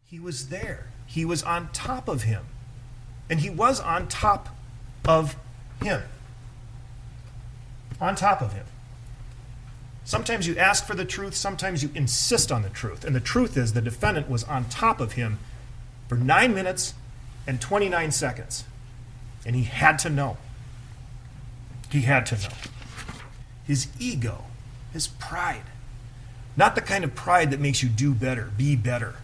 He was there. He was on top of him. And he was on top of him. On top of him. Sometimes you ask for the truth, sometimes you insist on the truth. And the truth is the defendant was on top of him for 9 minutes and 29 seconds. And he had to know. He had to know. His ego, his pride. Not the kind of pride that makes you do better, be better.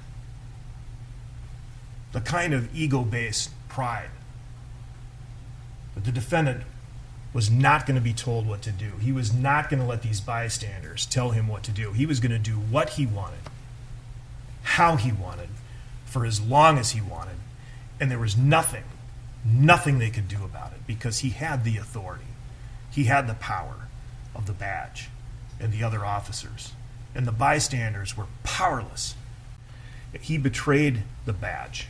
The kind of ego-based pride. But the defendant was not going to be told what to do. He was not going to let these bystanders tell him what to do. He was going to do what he wanted, how he wanted, for as long as he wanted. And there was nothing they could do about it because he had the authority. He had the power of the badge and the other officers. And the bystanders were powerless. He betrayed the badge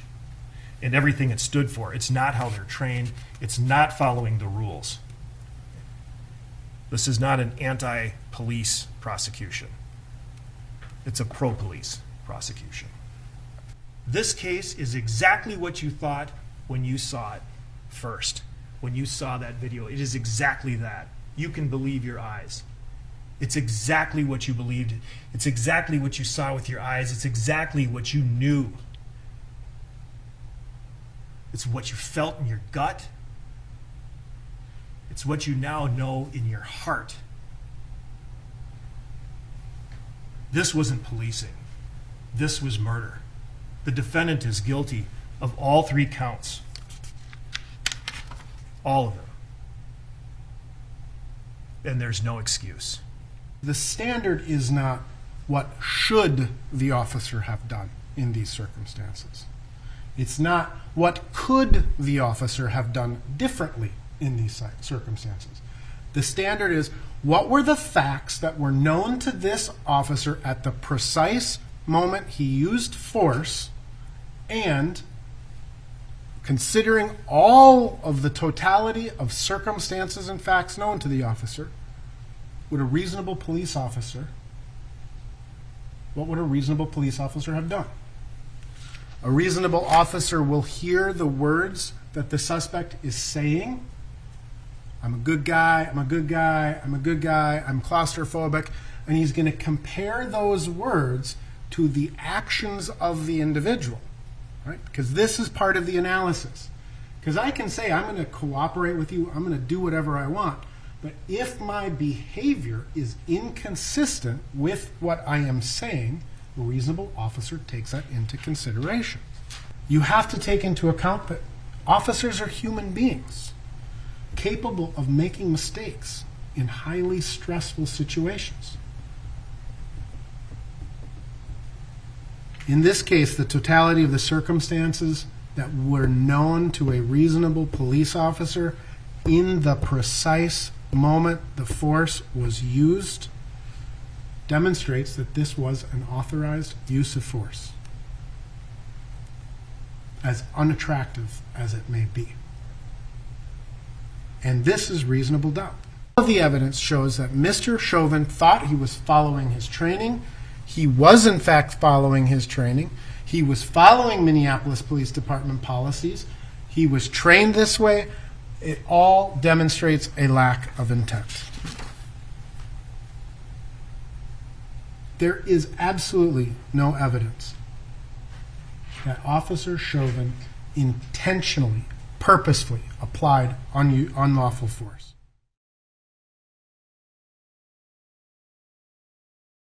and everything it stood for. It's not how they're trained. It's not following the rules. This is not an anti-police prosecution. It's a pro-police prosecution. This case is exactly what you thought when you saw it first, when you saw that video. It is exactly that. You can believe your eyes. It's exactly what you believed. It's exactly what you saw with your eyes. It's exactly what you knew. It's what you felt in your gut. It's what you now know in your heart. This wasn't policing. This was murder. The defendant is guilty of all 3 counts. All of them. And there's no excuse. The standard is not what should the officer have done in these circumstances. It's not what could the officer have done differently in these circumstances. The standard is what were the facts that were known to this officer at the precise moment he used force, and considering all of the totality of circumstances and facts known to the officer, what would a reasonable police officer have done? A reasonable officer will hear the words that the suspect is saying. I'm a good guy, I'm a good guy, I'm a good guy, I'm claustrophobic, and he's going to compare those words to the actions of the individual, right? Because this is part of the analysis. Because I can say, I'm going to cooperate with you, I'm going to do whatever I want, but if my behavior is inconsistent with what I am saying, a reasonable officer takes that into consideration. You have to take into account that officers are human beings, capable of making mistakes in highly stressful situations. In this case, the totality of the circumstances that were known to a reasonable police officer in the precise moment the force was used demonstrates that this was an authorized use of force, as unattractive as it may be. And this is reasonable doubt. All of the evidence shows that Mr. Chauvin thought he was following his training. He was, in fact, following his training. He was following Minneapolis Police Department policies. He was trained this way. It all demonstrates a lack of intent. There is absolutely no evidence that Officer Chauvin intentionally, purposefully applied unlawful force.